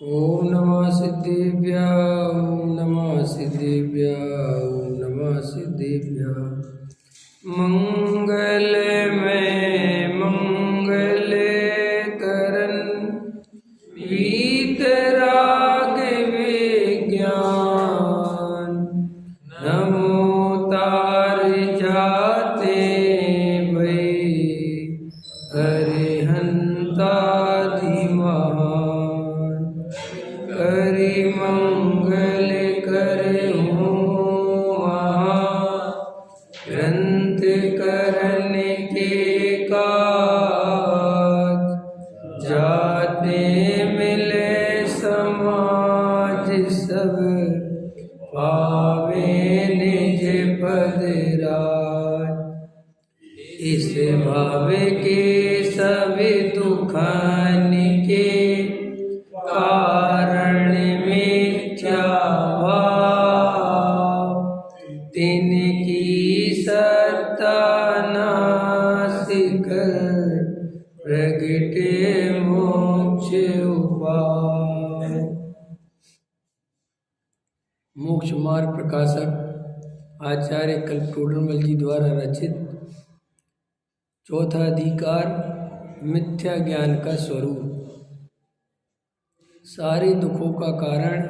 ओम नमः सिद्धेभ्यः। ओम नमः सिद्धेभ्यः। ओम नमः सिद्धेभ्यः। मंगलमय मंगल करन वीतराग विज्ञान नमो तार जाते भय अरिहंता महान करि मंगल करहूँ महा ग्रंथ करन के काज जाते मिले समाज सब पावे निज पद राज। इस भाव के सभी दुखान के कारण मिथ्या भाव तिनकी सत्ता नासिक प्रगटे मोक्ष उपाय। मोक्ष मार्ग प्रकाशक आचार्य कल्पटोडरमल जी द्वारा रचित चौथा अधिकार मिथ्या ज्ञान का स्वरूप। सारे दुखों का कारण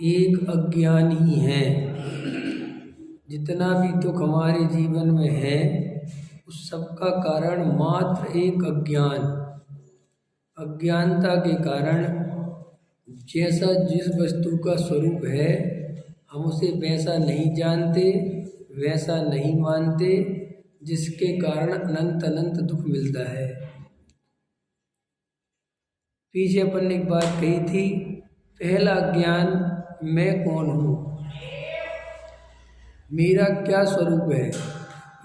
एक अज्ञान ही है। जितना भी दुख हमारे जीवन में है उस सब का कारण मात्र एक अज्ञानता के कारण जैसा जिस वस्तु का स्वरूप है हम उसे वैसा नहीं जानते, वैसा नहीं मानते, जिसके कारण अनंत अनंत दुख मिलता है। पीछे अपन ने एक बात कही थी, पहला ज्ञान मैं कौन हूँ, मेरा क्या स्वरूप है।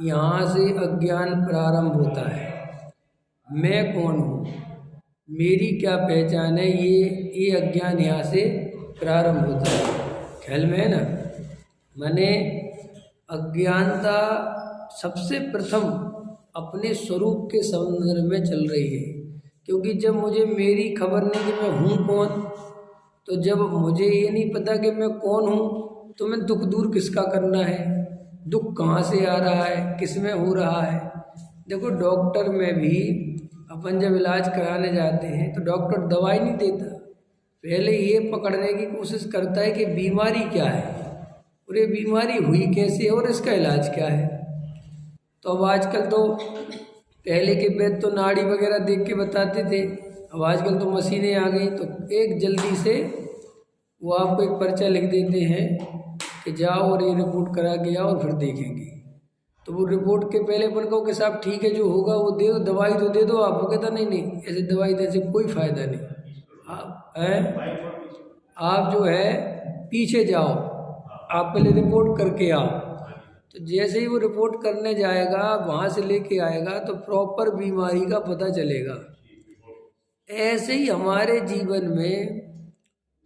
यहाँ से अज्ञान प्रारंभ होता है। मैं कौन हूँ, मेरी क्या पहचान है, ये अज्ञान यहाँ से प्रारंभ होता है। ख्याल में है ना। माने अज्ञानता सबसे प्रथम अपने स्वरूप के संदर्भ में चल रही है। क्योंकि जब मुझे मेरी खबर नहीं कि मैं हूँ कौन, तो जब मुझे ये नहीं पता कि मैं कौन हूँ तो मैं दुख दूर किसका करना है, दुख कहाँ से आ रहा है, किस में हो रहा है। देखो डॉक्टर में भी अपन जब इलाज कराने जाते हैं तो डॉक्टर दवाई नहीं देता, पहले ये पकड़ने की कोशिश करता है कि बीमारी क्या है और ये बीमारी हुई कैसे और इसका इलाज क्या है। तो अब आजकल तो पहले के वैद्य तो नाड़ी वगैरह देख के बताते थे, अब आजकल तो मशीनें आ गई तो एक जल्दी से वो आपको एक पर्चा लिख देते हैं कि जाओ और ये रिपोर्ट करा के आओ और फिर देखेंगे। तो वो रिपोर्ट के पहले अपन कहो कि साहब ठीक है जो होगा वो दे दो, दवाई तो दे दो। आप वो कहता नहीं ऐसे दवाई देने से कोई फ़ायदा नहीं, आप जो है पीछे जाओ, आप पहले रिपोर्ट करके आओ। तो जैसे ही वो रिपोर्ट करने जाएगा, वहाँ से लेके आएगा तो प्रॉपर बीमारी का पता चलेगा। ऐसे ही हमारे जीवन में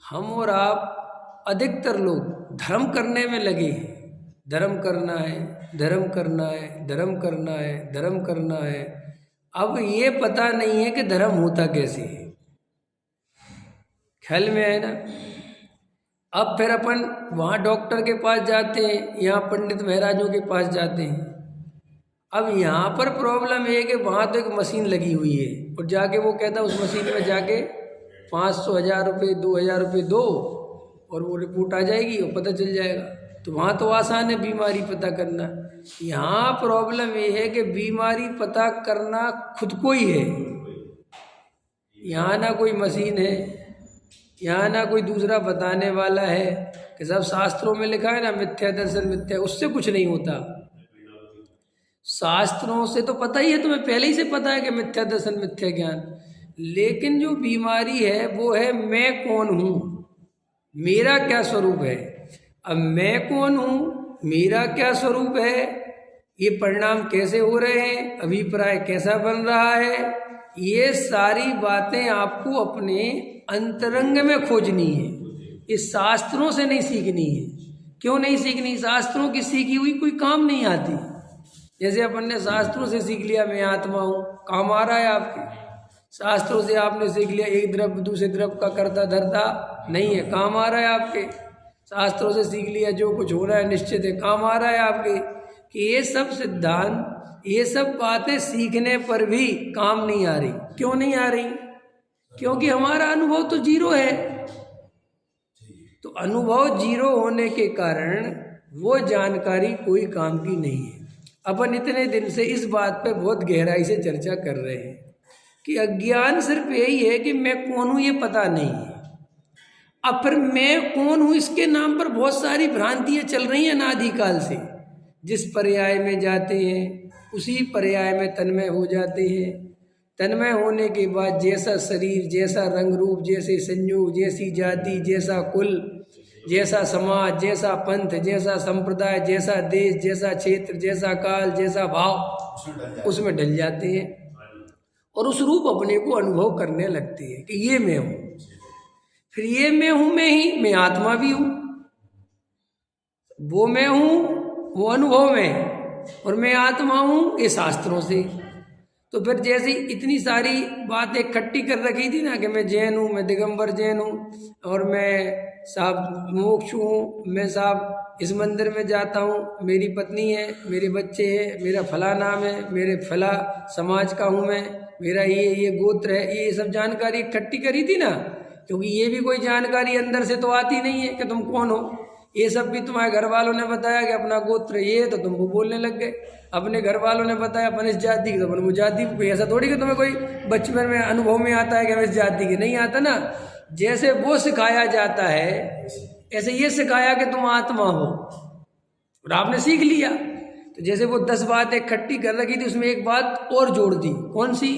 हम और आप अधिकतर लोग धर्म करने में लगे हैं। धर्म करना है, धर्म करना है, धर्म करना है, धर्म करना है। अब ये पता नहीं है कि धर्म होता कैसे है। ख्याल में है ना। अब फिर अपन वहाँ डॉक्टर के पास जाते हैं, यहाँ पंडित महाराजों के पास जाते हैं। अब यहाँ पर प्रॉब्लम ये है कि वहाँ तो एक मशीन लगी हुई है और जाके वो कहता है उस मशीन में जाके 500 1000 रुपये 2000 रुपये दो और वो रिपोर्ट आ जाएगी और पता चल जाएगा। तो वहाँ तो आसान है बीमारी पता करना। यहाँ प्रॉब्लम ये है कि बीमारी पता करना खुद को ही है। यहाँ ना कोई मशीन है, यहाँ ना कोई दूसरा बताने वाला है कि सब शास्त्रों में लिखा है ना मिथ्या दर्शन मिथ्या, उससे कुछ नहीं होता। शास्त्रों से तो पता ही है, तुम्हें पहले ही से पता है कि मिथ्या दर्शन मिथ्या ज्ञान। लेकिन जो बीमारी है वो है मैं कौन हूँ, मेरा क्या स्वरूप है। अब मैं कौन हूँ, मेरा क्या स्वरूप है, ये परिणाम कैसे हो रहे हैं, अभिप्राय कैसा बन रहा है, ये सारी बातें आपको अपने अंतरंग में खोजनी है। इस शास्त्रों से नहीं सीखनी है। क्यों नहीं सीखनी? शास्त्रों की सीखी हुई कोई काम नहीं आती। जैसे अपन ने शास्त्रों से सीख लिया मैं आत्मा हूँ, काम आ रहा है आपके? शास्त्रों से आपने सीख लिया एक द्रव्य दूसरे द्रव्य का कर्ता धर्ता नहीं है, काम आ रहा है आपके। शास्त्रों से सीख लिया जो कुछ हो रहा है निश्चित है, काम आ रहा है आपके। कि ये सब सिद्धांत, ये सब बातें सीखने पर भी काम नहीं आ रही। क्यों नहीं आ रही? क्योंकि हमारा अनुभव तो जीरो है। तो अनुभव जीरो होने के कारण वो जानकारी कोई काम की नहीं है। अपन इतने दिन से इस बात पे बहुत गहराई से चर्चा कर रहे हैं कि अज्ञान सिर्फ यही है कि मैं कौन हूँ ये पता नहीं है। अब फिर मैं कौन हूँ इसके नाम पर बहुत सारी भ्रांतियाँ चल रही हैं अनादिकाल से। जिस पर्याय में जाते हैं उसी पर्याय में तन्मय हो जाते हैं। तन्मय होने के बाद जैसा शरीर, जैसा रंग रूप, जैसे संयोग, जैसी जाति, जैसा कुल, जैसा समाज, जैसा पंथ, जैसा संप्रदाय, जैसा देश, जैसा क्षेत्र, जैसा काल, जैसा भाव, उसमें ढल जाते हैं और उस रूप अपने को अनुभव करने लगते हैं कि ये मैं हूँ। फिर ये मैं हूँ मैं ही, मैं आत्मा भी हूँ। वो मैं हूँ वो अनुभव में, और मैं आत्मा हूँ ये शास्त्रों से। तो फिर जैसी इतनी सारी बातें इकट्ठी कर रखी थी ना कि मैं जैन हूँ, मैं दिगंबर जैन हूँ, और मैं साहब मोक्ष हूँ, मैं साहब इस मंदिर में जाता हूँ, मेरी पत्नी है, मेरे बच्चे हैं, मेरा फला नाम है, मेरे फला समाज का हूँ मैं, मेरा ये गोत्र है, ये सब जानकारी इकट्ठी करी थी ना। क्योंकि ये भी कोई जानकारी अंदर से तो आती नहीं है कि तुम कौन हो। ये सब भी तुम्हारे घर वालों ने बताया कि अपना गोत्र ये, तो तुम वो बोलने लग गए। अपने घर वालों ने बताया अपन इस जाति के, तो अपन वो जाति को। ऐसा थोड़ी कि तुम्हें कोई बचपन में अनुभव में आता है कि हम इस जाति के, नहीं आता ना। जैसे वो सिखाया जाता है ऐसे ये सिखाया कि तुम आत्मा हो, और आपने सीख लिया। तो जैसे वो 10 बातें इकट्ठी कर रखी थी, उसमें एक बात और जोड़ दी। कौन सी?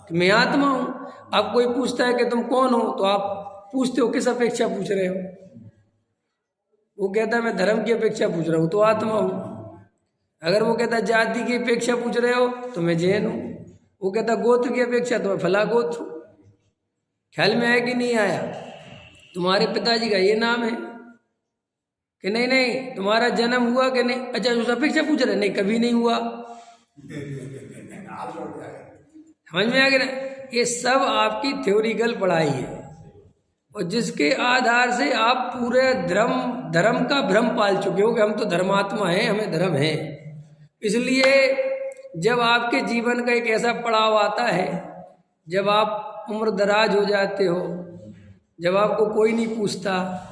कि मैं आत्मा हूँ। अब कोई पूछता है कि तुम कौन हो, तो आप पूछते हो किस अपेक्षा पूछ रहे हो? वो कहता है मैं धर्म की अपेक्षा पूछ रहा हूँ, तो आत्मा हूँ। अगर वो कहता है जाति की अपेक्षा पूछ रहे हो, तो मैं जैन हूँ। वो कहता गोत्र की अपेक्षा, तो मैं फला गोत्र हूँ। ख्याल में आया कि नहीं आया? तुम्हारे पिताजी का ये नाम है कि नहीं? नहीं। तुम्हारा जन्म हुआ कि नहीं? अच्छा, उस अपेक्षा पूछ रहे? नहीं, कभी नहीं हुआ। समझ में आ गया ना? ये सब आपकी थ्योरिकल पढ़ाई है, और जिसके आधार से आप पूरे धर्म का भ्रम पाल चुके हो कि हम तो धर्मात्मा हैं, हमें धर्म है। इसलिए जब आपके जीवन का एक ऐसा पड़ाव आता है, जब आप उम्र दराज हो जाते हो, जब आपको कोई नहीं पूछता,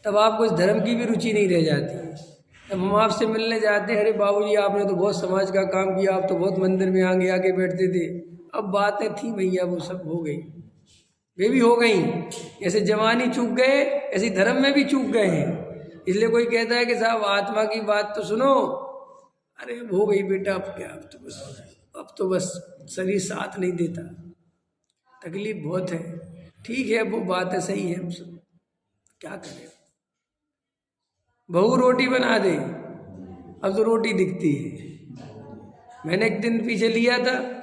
तब आपको इस धर्म की भी रुचि नहीं रह जाती। तब हम आपसे मिलने जाते हैं, अरे बाबूजी आपने तो बहुत समाज का काम किया, आप तो बहुत मंदिर में आगे बैठते थे। अब बातें थी भैया, वो सब हो गई, वे भी हो गई। जैसे जवानी चूक गए, ऐसे धर्म में भी चूक गए हैं। इसलिए कोई कहता है कि साहब आत्मा की बात तो सुनो, अरे हो गई बेटा, अब क्या, अब तो बस शरीर साथ नहीं देता, तकलीफ बहुत है। ठीक है, वो बात है, सही है, हम सब क्या करें। बहू रोटी बना दे, अब तो रोटी दिखती है। मैंने एक दिन पीछे लिया था,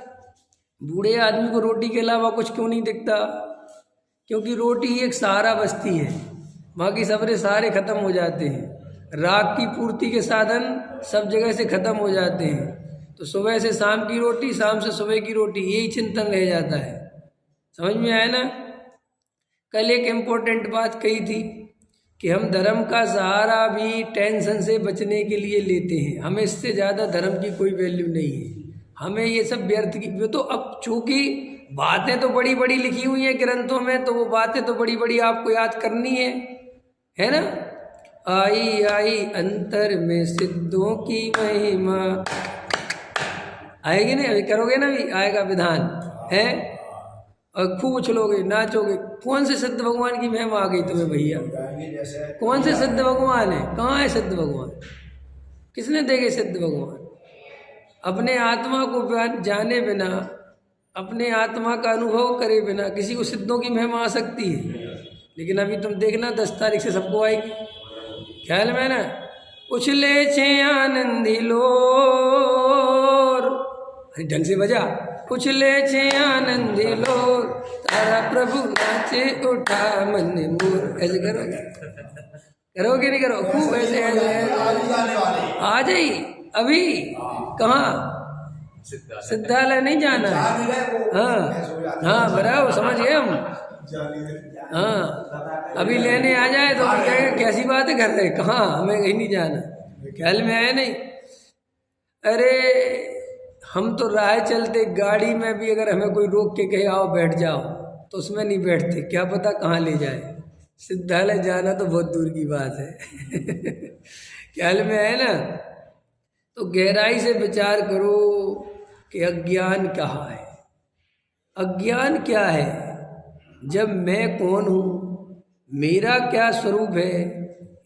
बूढ़े आदमी को रोटी के अलावा कुछ क्यों नहीं दिखता? क्योंकि रोटी ही एक सहारा बचती है, बाकी सबरे सहारे खत्म हो जाते हैं। राग की पूर्ति के साधन सब जगह से खत्म हो जाते हैं। तो सुबह से शाम की रोटी, शाम से सुबह की रोटी, यही चिंतन रह जाता है। समझ में आया ना? कल एक इम्पोर्टेंट बात कही थी कि हम धर्म का सहारा भी टेंशन से बचने के लिए लेते हैं। हमें इससे ज़्यादा धर्म की कोई वैल्यू नहीं है। हमें ये सब व्यर्थ की, वो तो अब चूंकि बातें तो बड़ी बड़ी लिखी हुई हैं ग्रंथों में, तो वो बातें तो बड़ी बड़ी आपको याद करनी है ना? आई आई अंतर में सिद्धों की महिमा, आएगी नहीं? अभी करोगे ना, भी आएगा विधान है, और खूब उछलोगे, नाचोगे। कौन से सिद्ध भगवान की महिमा आ गई तुम्हें भैया? कौन से सिद्ध भगवान है? कहाँ है सिद्ध भगवान? किसने देखे सिद्ध भगवान? अपने आत्मा को जाने बिना, अपने आत्मा का अनुभव करे बिना किसी को सिद्धों की महिमा आ सकती है? लेकिन अभी तुम देखना 10 तारीख से सबको आएगी, ख्याल में ना। उछले छे आनंदी लोर, ढंग से बजा। उछले छे आनंदी लोर, तारा प्रभु नाचे उठा मन मोर। ऐसे करोगे? करोगे नहीं करो? खूब ऐसे आ जाई अभी। कहाँ? सिद्धालय नहीं जाना है। हाँ हाँ बराबर, समझ गए हम। हाँ अभी लेने आ जाए तो कहेंगे कैसी बात है, घर रहे कहाँ, हमें कहीं नहीं जाना, ख्याल में आया नहीं। अरे हम तो राह चलते गाड़ी में भी अगर हमें कोई रोक के कहे आओ बैठ जाओ तो उसमें नहीं बैठते, क्या पता कहाँ ले जाए। सिद्धालय जाना तो बहुत दूर की बात है। ख्याल में है ना। तो गहराई से विचार करो कि अज्ञान क्या है। अज्ञान क्या है? जब मैं कौन हूँ, मेरा क्या स्वरूप है,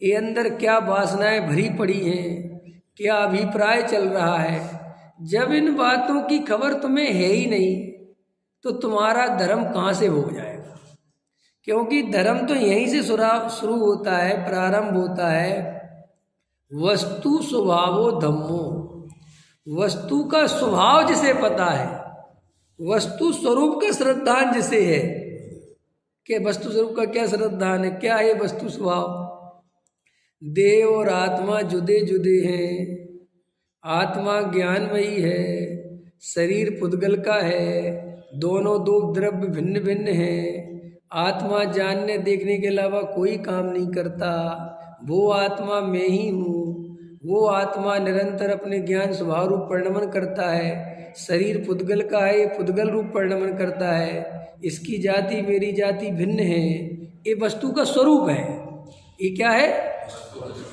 ये अंदर क्या वासनाएं भरी पड़ी हैं, क्या अभिप्राय चल रहा है, जब इन बातों की खबर तुम्हें है ही नहीं तो तुम्हारा धर्म कहाँ से हो जाएगा? क्योंकि धर्म तो यहीं से शुरू होता है, प्रारंभ होता है। वस्तु स्वभावो धम्मो, वस्तु का स्वभाव जिसे पता है, वस्तु स्वरूप का श्रद्धान जिसे है, कि वस्तु स्वरूप का क्या श्रद्धान है, क्या है वस्तु स्वभाव। देह और आत्मा जुदे जुदे हैं, आत्मा ज्ञानमयी है, शरीर पुद्गल का है, दोनों दो द्रव्य भिन्न भिन्न हैं। आत्मा जानने देखने के अलावा कोई काम नहीं करता, वो आत्मा मैं ही हूँ। वो आत्मा निरंतर अपने ज्ञान स्वभाव रूप परिणमन करता है। शरीर पुद्गल का है, ये पुद्गल रूप परिणमन करता है। इसकी जाति मेरी जाति भिन्न है, ये वस्तु का स्वरूप है। ये क्या है?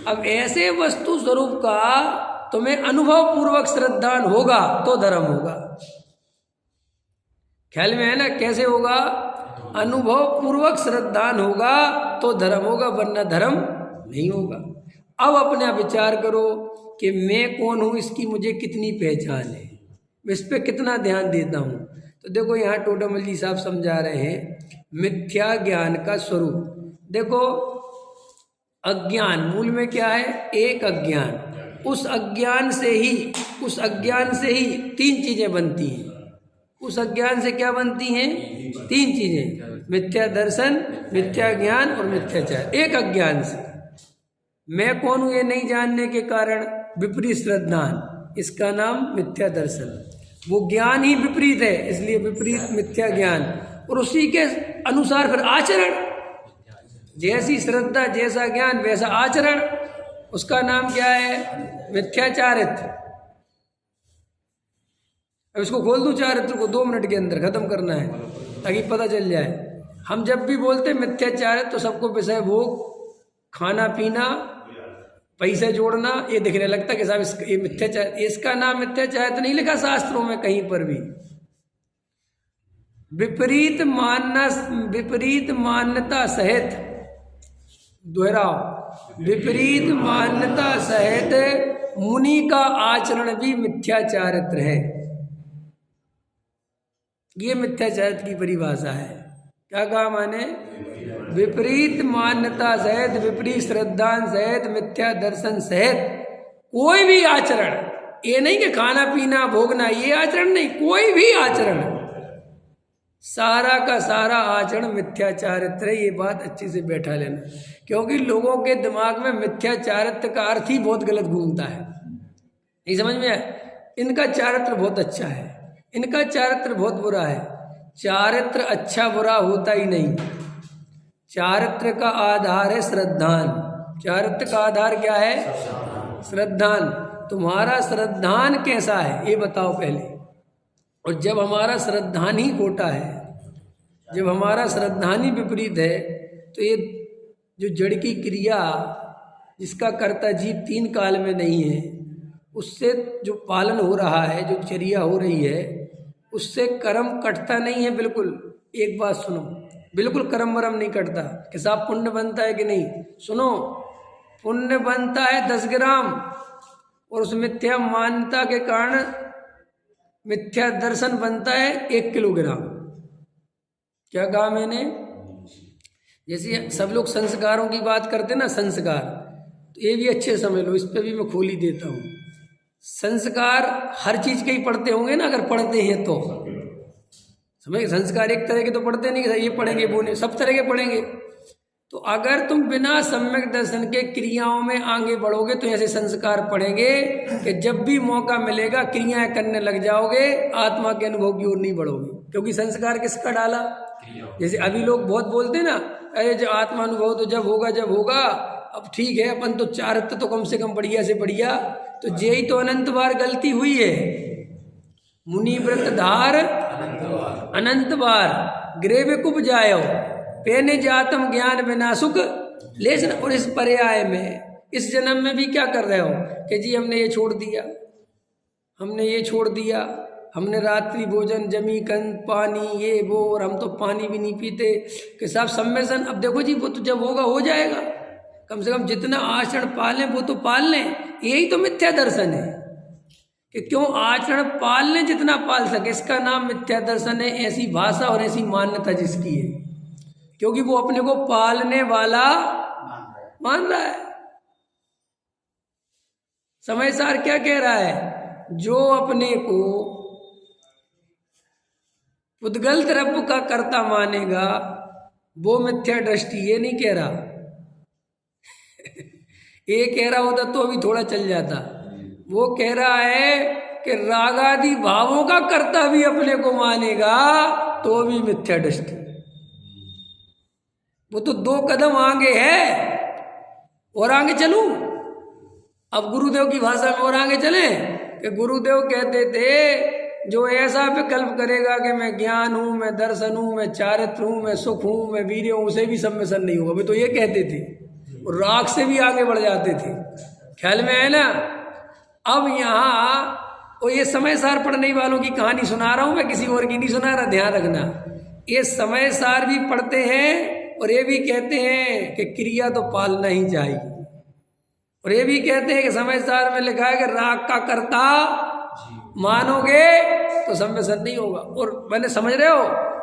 अब ऐसे वस्तु स्वरूप का तुम्हें अनुभव पूर्वक श्रद्धान होगा तो धर्म होगा। ख्याल में है ना? कैसे होगा? अनुभव पूर्वक श्रद्धान होगा तो धर्म होगा, वरना धर्म नहीं होगा। अब अपने आप विचार करो कि मैं कौन हूँ, इसकी मुझे कितनी पहचान है, मैं इस पर कितना ध्यान देता हूँ। तो देखो यहाँ टोडामल जी साहब समझा रहे हैं मिथ्या ज्ञान का स्वरूप। देखो अज्ञान मूल में क्या है? एक अज्ञान। उस अज्ञान से ही तीन चीजें बनती हैं। उस अज्ञान से क्या बनती हैं? तीन चीजें, मिथ्या दर्शन, मिथ्या ज्ञान और मिथ्याचार। एक अज्ञान से मैं कौन हूँ ये नहीं जानने के कारण विपरीत श्रद्धान, इसका नाम मिथ्या दर्शन। वो ज्ञान ही विपरीत है, इसलिए विपरीत मिथ्या ज्ञान। और उसी के अनुसार फिर आचरण, जैसी श्रद्धा जैसा ज्ञान वैसा आचरण, उसका नाम क्या है? मिथ्याचारित्र। अब इसको खोल दूं चारित्र को, 2 मिनट के अंदर खत्म करना है ताकि पता चल जाए। हम जब भी बोलते मिथ्याचारित्र तो सबको विषय भोग, खाना पीना, पैसे जोड़ना ये दिखने लगता है कि साहब ये मिथ्याचार। इसका नाम मिथ्याचारित्र नहीं लिखा शास्त्रों में कहीं पर भी। विपरीत मान्यता सहित, दोहराओ, विपरीत मान्यता सहित मुनि का आचरण भी मिथ्याचारित्र है। ये मिथ्याचारित्र की परिभाषा है। क्या कहा मैंने? विपरीत मान्यता सहित, विपरीत श्रद्धान सहित, मिथ्या दर्शन सहित कोई भी आचरण, ये नहीं कि खाना पीना भोगना, ये आचरण नहीं, कोई भी आचरण, सारा का सारा आचरण मिथ्याचारित्र है। ये बात अच्छे से बैठा लेना, क्योंकि लोगों के दिमाग में मिथ्याचारित्र का अर्थ ही बहुत गलत घूमता है। नहीं समझ में आया? इनका चारित्र बहुत अच्छा है, इनका चारित्र बहुत बुरा है। चारित्र अच्छा बुरा होता ही नहीं। चारित्र का आधार है श्रद्धान। चारित्र का आधार क्या है? श्रद्धान। तुम्हारा श्रद्धान कैसा है ये बताओ पहले। और जब हमारा श्रद्धान ही खोटा है, जब हमारा श्रद्धान ही विपरीत है, तो ये जो जड़ की क्रिया जिसका कर्ता जीव 3 काल में नहीं है, उससे जो पालन हो रहा है, जो चर्या हो रही है, उससे कर्म कटता नहीं है बिल्कुल। एक बात सुनो, बिल्कुल कर्म वरम नहीं कटता। कि साहब पुण्य बनता है कि नहीं? सुनो, पुण्य बनता है 10 ग्राम, और उस मिथ्या मान्यता के कारण मिथ्या दर्शन बनता है 1 किलोग्राम। क्या कहा मैंने? जैसे सब लोग संस्कारों की बात करते ना, संस्कार, तो ये भी अच्छे समझ लो, इस पर भी मैं खोल ही देता हूँ। संस्कार हर चीज के ही पढ़ते होंगे ना, अगर पढ़ते हैं तो समझ। संस्कार एक तरह के तो पढ़ते नहीं कि ये पढ़ेंगे वो नहीं, सब तरह के पढ़ेंगे। तो अगर तुम बिना सम्यक दर्शन के क्रियाओं में आगे बढ़ोगे तो ऐसे संस्कार पड़ेंगे कि जब भी मौका मिलेगा क्रियाएं करने लग जाओगे, आत्मा के अनुभव की ओर नहीं बढ़ोगे। क्योंकि संस्कार किसका डाला? जैसे अभी लोग बहुत बोलते ना, अरे जो आत्मा अनुभव तो जब होगा। अब ठीक है, अपन तो चारित्र तो कम से कम बढ़िया से बढ़िया, तो यही तो अनंत बार गलती हुई है। मुनि व्रत धार अनंत बार ग्रेव कुब जायो, पेने जातम ज्ञान बिना सुख लेसन। और इस पर्याय में इस जन्म में भी क्या कर रहे हो कि जी हमने ये छोड़ दिया, हमने रात्रि भोजन, जमी कंद, पानी, ये वो, और हम तो पानी भी नहीं पीते कि साहब सम्मेलन। अब देखो जी, वो तो जब होगा हो जाएगा। कम से कम जितना आचरण पालें वो तो पाल लें। यही तो मिथ्या दर्शन है कि क्यों आचरण पाल लें जितना पाल सके, इसका नाम मिथ्या दर्शन है। ऐसी भाषा और ऐसी मान्यता जिसकी है, क्योंकि वो अपने को पालने वाला मान रहा है। समय सार क्या कह रहा है? जो अपने को उद्गल द्रव्य का कर्ता मानेगा वो मिथ्या दृष्टि। ये नहीं कह रहा ये कह रहा होता तो भी थोड़ा चल जाता। वो कह रहा है कि रागादि भावों का कर्ता भी अपने को मानेगा तो भी मिथ्या दृष्टि। वो तो 2 कदम आगे है। और आगे चलूं? अब गुरुदेव की भाषा में और आगे चले कि गुरुदेव कहते थे जो ऐसा विकल्प करेगा कि मैं ज्ञान हूं, मैं दर्शन हूं, मैं चारित्र हूं, मैं सुख हूं, मैं वीर्य हूं, उसे भी सम्मिशन नहीं होगा। वे तो ये कहते थे और राग से भी आगे बढ़ जाते थे। ख्याल में है ना? अब यहाँ और ये समय सार पढ़ने वालों की कहानी सुना रहा हूं मैं, किसी और की नहीं सुना रहा, ध्यान रखना। ये समय सार भी पढ़ते हैं और ये भी कहते हैं कि क्रिया तो पालना ही चाहिए, और ये भी कहते हैं कि समय सार में लिखा है कि राग का कर्ता मानोगे तो सम्मेलन नहीं होगा। और मैंने समझ रहे हो,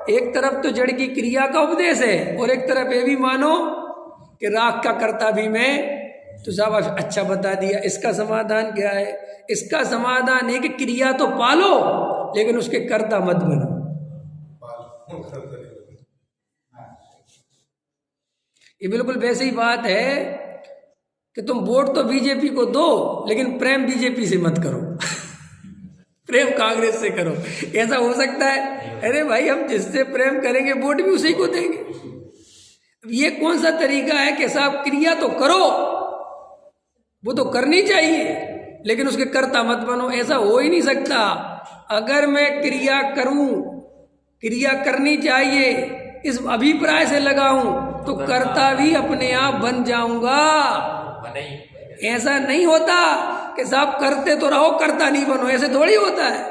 एक तरफ तो जड़ की क्रिया का उपदेश है और एक तरफ ये भी मानो कि राग का कर्ता भी मैं। तो साहब अच्छा बता दिया। इसका समाधान क्या है? इसका समाधान है कि क्रिया तो पालो लेकिन उसके कर्ता मत बनो। ये बिल्कुल वैसी ही बात है कि तुम वोट तो बीजेपी को दो लेकिन प्रेम बीजेपी से मत करो प्रेम कांग्रेस से करो। ऐसा हो सकता है? अरे भाई, हम जिससे प्रेम करेंगे वोट भी उसी को देंगे। ये कौन सा तरीका है कि साहब क्रिया तो करो, वो तो करनी चाहिए लेकिन उसके कर्ता मत बनो? ऐसा हो ही नहीं सकता। अगर मैं क्रिया करूं, क्रिया करनी चाहिए इस अभिप्राय से लगाऊं तो कर्ता भी अपने आप बन जाऊंगा। ऐसा नहीं होता कि साहब करते तो रहो, कर्ता नहीं बनो। ऐसे थोड़ी होता है।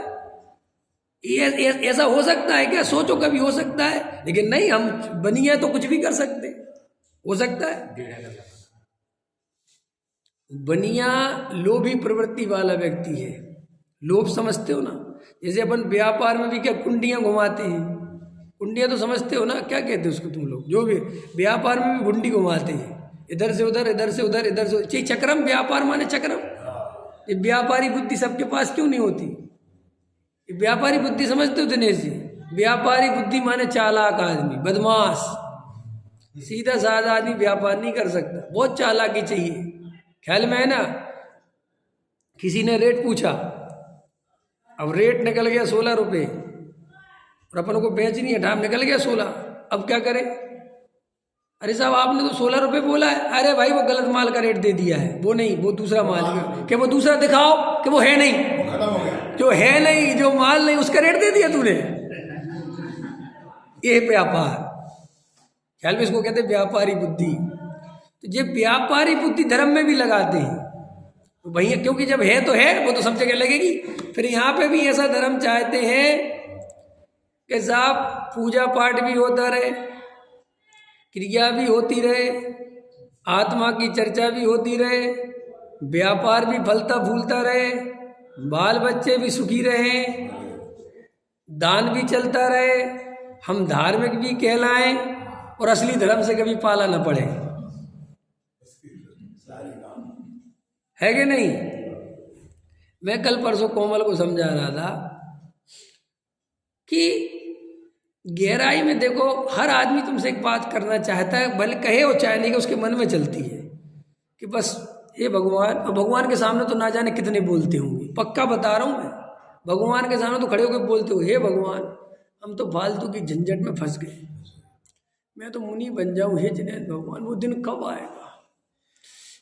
ये ऐसा हो सकता है क्या? सोचो, कभी हो सकता है? लेकिन नहीं, हम बनिया तो कुछ भी कर सकते। हो सकता है? बनिया लोभी प्रवृत्ति वाला व्यक्ति है। लोभ समझते हो ना? जैसे अपन व्यापार में भी क्या कुंडियां घुमाते हैं। कुंडियां तो समझते हो ना, क्या कहते हो उसको तुम लोग? जो भी व्यापार में भी घुंडी घुमाते हैं, इधर से उधर, इधर से उधर, इधर से चक्रम। व्यापार माने चक्रम। ये व्यापारी बुद्धि सबके पास क्यों नहीं होती? ये व्यापारी बुद्धि समझते हो दिनेश जी? व्यापारी बुद्धि माने चालाक आदमी, बदमाश। सीधा साधा आदमी व्यापार नहीं कर सकता, बहुत चालाकी चाहिए। ख्याल में है ना? किसी ने रेट पूछा, अब रेट निकल गया 16 रुपये और अपन को बेचनी है, ढाब निकल गया 16। अब क्या करें? अरे साहब, आपने तो 16 रुपये बोला है। अरे भाई, वो गलत माल का रेट दे दिया है। वो नहीं, वो दूसरा माल है। कि वो दूसरा दिखाओ कि वो है नहीं, जो है नहीं, जो माल नहीं, उसका रेट दे दिया तूने। ये व्यापार। ख्याल में इसको कहते हैं व्यापारी बुद्धि। तो ये व्यापारी बुद्धि धर्म में भी लगाते हैं तो भैया, क्योंकि जब है तो है, वो तो सब जगह लगेगी। फिर यहाँ पे भी ऐसा धर्म चाहते हैं कि साहब पूजा पाठ भी होता रहे, क्रिया भी होती रहे, आत्मा की चर्चा भी होती रहे, व्यापार भी फलता फूलता रहे, बाल बच्चे भी सुखी रहे, दान भी चलता रहे, हम धार्मिक भी कहलाएं और असली धर्म से कभी पाला न पड़े। है कि नहीं? मैं कल परसों कोमल को समझा रहा था कि गहराई में देखो, हर आदमी तुमसे एक बात करना चाहता है, भले कहे हो चाहे नहीं, कि उसके मन में चलती है कि बस हे भगवान। और भगवान के सामने तो ना जाने कितने बोलते होंगे, पक्का बता रहा हूँ मैं, भगवान के सामने तो खड़े होकर बोलते हो, हे भगवान हम तो फालतू की झंझट में फंस गए, मैं तो मुनि बन जाऊं, हे जिनैन भगवान वो दिन कब आएगा,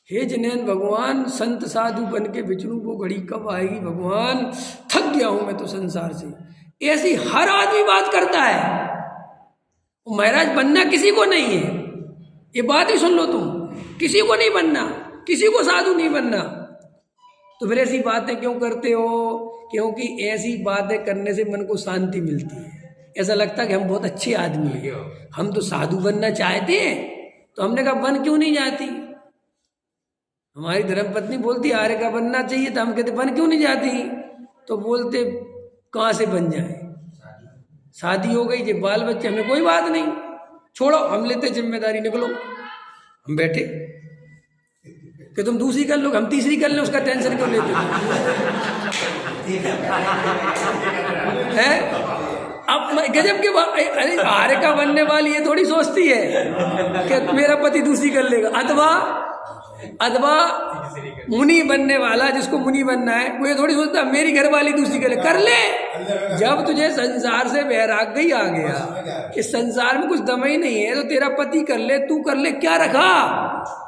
हे जिनैन भगवान संत साधु बन के बिचरूं वो घड़ी कब आएगी भगवान, थक गया हूं मैं तो संसार से। ऐसी हर आदमी बात करता है। महाराज बनना किसी को नहीं है, ये बात ही सुन लो तुम, किसी को नहीं बनना, किसी को साधु नहीं बनना। तो फिर ऐसी बातें क्यों करते हो? क्योंकि ऐसी बातें करने से मन को शांति मिलती है, ऐसा लगता है कि हम बहुत अच्छे आदमी हैं, हम तो साधु बनना चाहते हैं। तो हमने कहा बन क्यों नहीं जाती? हमारी धर्मपत्नी बोलती आर्य का बनना चाहिए, तो हम कहते बन क्यों नहीं जाती? तो बोलते कहाँ से बन जाए, शादी हो गई, जब बाल बच्चे, हमें कोई बात नहीं, छोड़ो हम लेते जिम्मेदारी, निकलो। हम बैठे कि तुम दूसरी कर लो, हम तीसरी कर लें, उसका टेंशन क्यों लेते हैं? अब गजब के अरे आर्य का बनने वाली ये थोड़ी सोचती है कि मेरा पति दूसरी कर लेगा, अथवा मुनि बनने वाला, जिसको मुनि बनना है, वो ये थोड़ी सोचता मेरी घरवाली दूसरी कर ले। जब तुझे संसार से वैराग्य ही आ गया, इस संसार में कुछ दम ही नहीं है, तो तेरा पति कर ले, तू कर ले, क्या रखा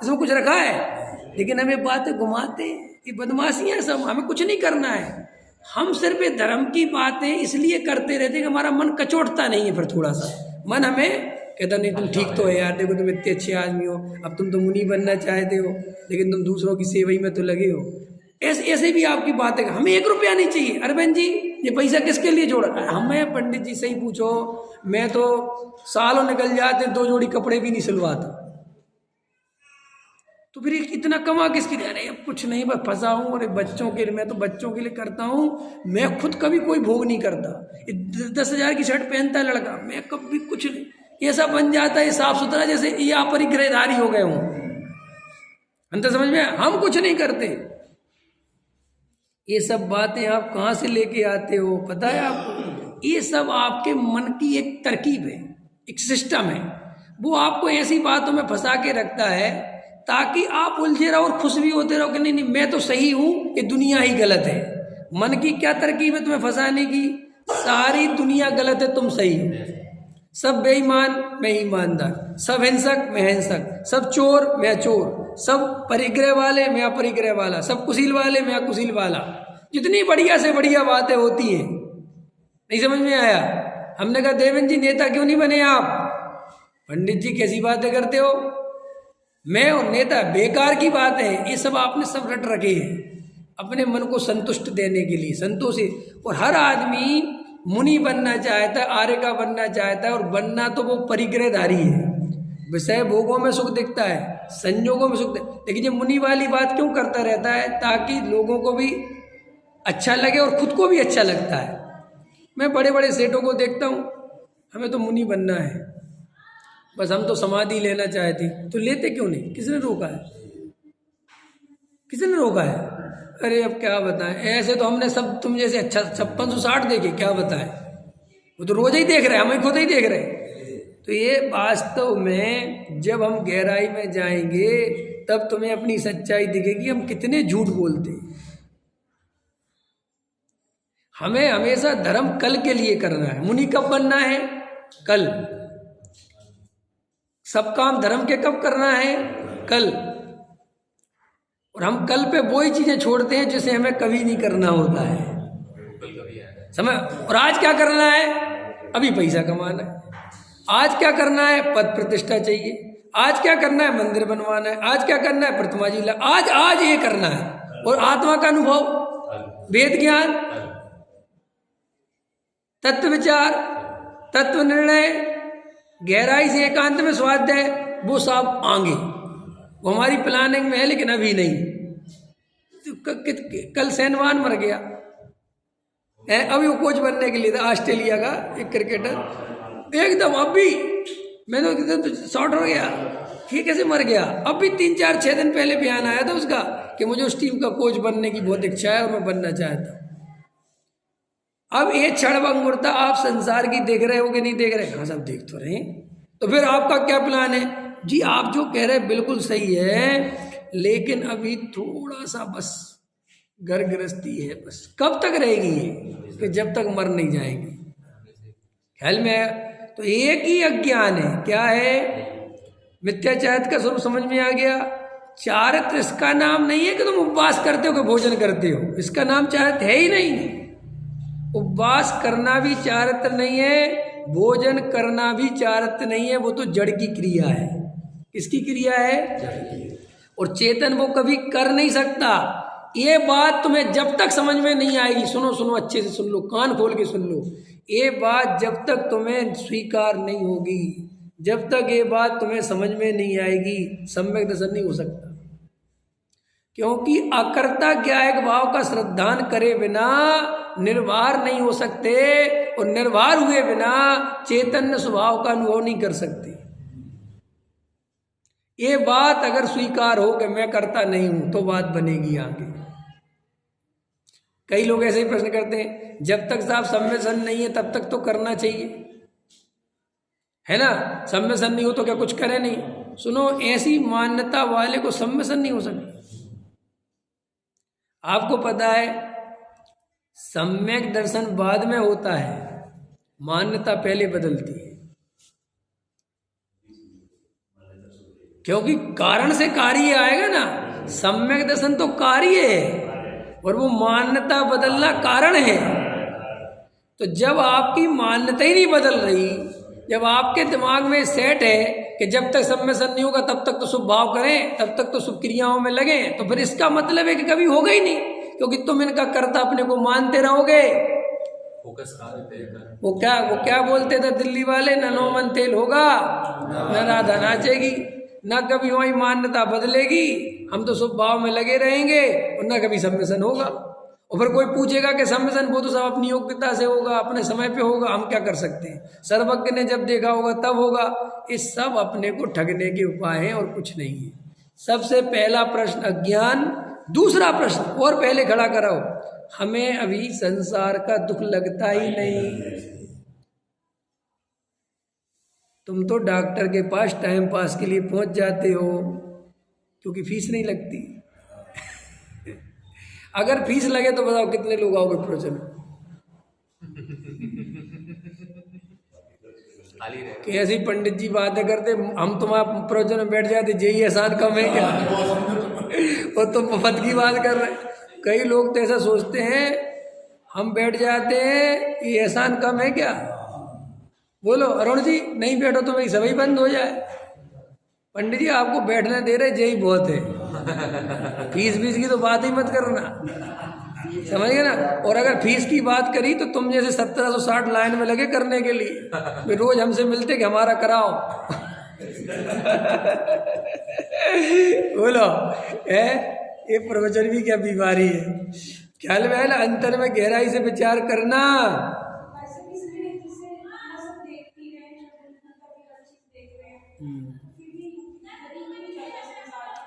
इसमें? कुछ रखा है? लेकिन हमें बातें घुमाते, ये बदमाशियां सब, हमें कुछ नहीं करना है। हम सिर्फ ये धर्म की बातें इसलिए करते रहते कि हमारा मन कचोटता नहीं है। फिर थोड़ा सा मन हमें कहता नहीं तुम ठीक तो है यार, देखो तुम इतने अच्छे आदमी हो, अब तुम तो मुनि बनना चाहते हो, लेकिन तुम दूसरों की सेवा ही में तो लगे हो। ऐसे भी आपकी बात है, हमें 1 रुपया नहीं चाहिए। अरे बहन जी ये पैसा किसके लिए जोड़ा? हमें पंडित जी से ही पूछो, मैं तो सालों निकल जाते 2 जोड़ी कपड़े भी नहीं सिलवाता, तो फिर इतना कमा किसके लिए? अरे अब कुछ नहीं, बस फंसा हूँ, अरे बच्चों के लिए, मैं तो बच्चों के लिए करता हूँ, मैं खुद कभी कोई भोग नहीं करता। 10,000 की शर्ट पहनता है लड़का, मैं कभी कुछ नहीं, ऐसा बन जाता है साफ सुथरा जैसे ये अपरिग्रहधारी हो गए हूँ। अंतर समझ में? हम कुछ नहीं करते। ये सब बातें आप कहाँ से लेके आते हो पता है आपको? ये सब आपके मन की एक तरकीब है, एक सिस्टम है, वो आपको ऐसी बातों में फंसा के रखता है ताकि आप उलझे रहो और खुश भी होते रहो कि नहीं नहीं मैं तो सही हूँ, ये दुनिया ही गलत है। मन की क्या तरकीब है तुम्हें फंसाने की? सारी दुनिया गलत है, तुम सही हो। सब बेईमान, मैं ईमानदार, सब हिंसक, मैं हिंसक, सब चोर, मैं चोर, सब परिग्रह वाले, मैं अपरिग्रह वाला, सब कुशील वाले, मैं अकुशील वाला। जितनी बढ़िया से बढ़िया बातें होती हैं, नहीं समझ में आया? हमने कहा देवेंद्र जी नेता क्यों नहीं बने आप? पंडित जी कैसी बातें करते हो, मैं और नेता, बेकार की बात है। ये सब आपने सब रट रखे हैं अपने मन को संतुष्ट देने के लिए, संतोषी। और हर आदमी मुनि बनना चाहता है, आर्य का बनना चाहता है, और बनना तो वो परिग्रहधारी है। विषय भोगों में सुख दिखता है, संयोगों में सुख दिखता है, लेकिन ये मुनि वाली बात क्यों करता रहता है? ताकि लोगों को भी अच्छा लगे और खुद को भी अच्छा लगता है। मैं बड़े बड़े सेठों को देखता हूँ, हमें तो मुनि बनना है, बस हम तो समाधि लेना चाहते, तो लेते क्यों नहीं? किसने रोका है? किसने रोका है? अरे अब क्या बताएं, ऐसे तो हमने सब तुम जैसे अच्छा 5660 देखे, क्या बताएं, वो तो रोज ही देख रहे हैं, हम खुद ही देख रहे हैं। तो ये वास्तव में जब हम गहराई में जाएंगे तब तुम्हें अपनी सच्चाई दिखेगी, हम कितने झूठ बोलते हैं। हमें हमेशा धर्म कल के लिए करना है। मुनि कब बनना है? कल। सब काम धर्म के कब करना है? कल। और हम कल पे वही चीजें छोड़ते हैं जिसे हमें कभी नहीं करना होता है, समझ? और आज क्या करना है? अभी पैसा कमाना है। आज क्या करना है? पद प्रतिष्ठा चाहिए। आज क्या करना है? मंदिर बनवाना है। आज क्या करना है? प्रतिमा जी आज ये करना है। और आत्मा का अनुभव, वेद ज्ञान, तत्व विचार, तत्व निर्णय, गहराई से एकांत में स्वाध्याय, वो सब आगे, वो हमारी प्लानिंग में है, लेकिन अभी नहीं। तो कल सैनवान मर गया, अभी वो कोच बनने के लिए था, ऑस्ट्रेलिया का एक क्रिकेटर, एकदम अभी मैंने तो शॉर्ट हो गया, ये कैसे मर गया? अभी 3-4-6 दिन पहले बयान आया था उसका कि मुझे उस टीम का कोच बनने की बहुत इच्छा है और मैं बनना चाहता हूँ। अब ये क्षणभंगुरता आप संसार की देख रहे हो कि नहीं देख रहे? हाँ, सब देख तो रहे हैं। तो फिर आपका क्या प्लान है? जी आप जो कह रहे हैं बिल्कुल सही है, लेकिन अभी थोड़ा सा बस घर गृहस्थी है, बस कब तक रहेगी ये? कि जब तक मर नहीं जाएंगे। ख्याल में आया? तो एक ही अज्ञान है, क्या है? मिथ्या चारित्र का स्वरूप समझ में आ गया। चारित्र इसका नाम नहीं है कि तुम उपवास करते हो कि भोजन करते हो, इसका नाम चारित्र है ही नहीं। उपवास करना भी चारित्र नहीं है, भोजन करना भी चारित्र नहीं है, वो तो जड़ की क्रिया है। किसकी क्रिया है? और चेतन वो कभी कर नहीं सकता। ये बात तुम्हें जब तक समझ में नहीं आएगी, सुनो सुनो अच्छे से सुन लो, कान खोल के सुन लो, ये बात जब तक तुम्हें स्वीकार नहीं होगी, जब तक ये बात तुम्हें समझ में नहीं आएगी, सम्यक दर्शन नहीं हो सकता। क्योंकि अकर्ता ज्ञायक भाव का श्रद्धान करे बिना निर्वार नहीं हो सकते, और निर्वार हुए बिना चैतन्य स्वभाव का अनुभव नहीं कर सकते। ये बात अगर स्वीकार हो कि मैं करता नहीं हूं, तो बात बनेगी आगे। कई लोग ऐसे ही प्रश्न करते हैं, जब तक साहब सम्यसन नहीं है तब तक तो करना चाहिए, है ना? सम्यसन नहीं हो तो क्या कुछ करे नहीं? सुनो, ऐसी मान्यता वाले को सम्यसन नहीं हो सकता। आपको पता है सम्यक दर्शन बाद में होता है, मान्यता पहले बदलती है। क्योंकि कारण से कार्य आएगा ना, सम्यक दर्शन तो कार्य है और वो मान्यता बदलना कारण है। तो जब आपकी मान्यता ही नहीं बदल रही, जब आपके दिमाग में सेट है कि जब तक सम्यसन नहीं होगा तब तक तो शुभ भाव करें, तब तक तो शुभ क्रियाओं में लगे, तो फिर इसका मतलब है कि कभी होगा ही नहीं, क्योंकि तुम इनका कर्ता अपने को मानते रहोगे। वो क्या बोलते थे दिल्ली वाले, न नो मन तेल होगा न राधा नाचेगी, न कभी वही मान्यता बदलेगी, हम तो शुभ भाव में लगे रहेंगे और न कभी सम्यसन होगा। और फिर कोई पूछेगा कि सम्यसन, वो तो सब अपनी योग्यता से होगा, अपने समय पे होगा, हम क्या कर सकते हैं, सर्वज्ञ ने जब देखा होगा तब होगा। ये सब अपने को ठगने के उपाय हैं और कुछ नहीं है। सबसे पहला प्रश्न अज्ञान, दूसरा प्रश्न और पहले खड़ा कराओ, हमें अभी संसार का दुख लगता ही नहीं। तुम तो डॉक्टर के पास टाइम पास के लिए पहुंच जाते हो क्योंकि फीस नहीं लगती। अगर फीस लगे तो बताओ कितने लोग आओगे प्रवचन? कि ऐसी पंडित जी बातें करते, हम तुम्हारा प्रवचन में बैठ जाते, जेई एहसान कम है क्या? और तुम मुफ्त की बात कर रहे। कई लोग तो ऐसा सोचते हैं, हम बैठ जाते हैं, ये एहसान कम है क्या? बोलो अरुण जी, नहीं बैठो तो मेरी सभी बंद हो जाए। पंडित जी आपको बैठने दे रहे, जेई बहुत है, फीस की तो बात ही मत करना, समझ गए ना? और अगर फीस की बात करी तो तुम जैसे 1760 लाइन में लगे करने के लिए, रोज हमसे मिलते कि हमारा कराओ। बोलो ये प्रवचन भी क्या बीमारी है? ख्याल में है ना? अंतर में गहराई से विचार करना।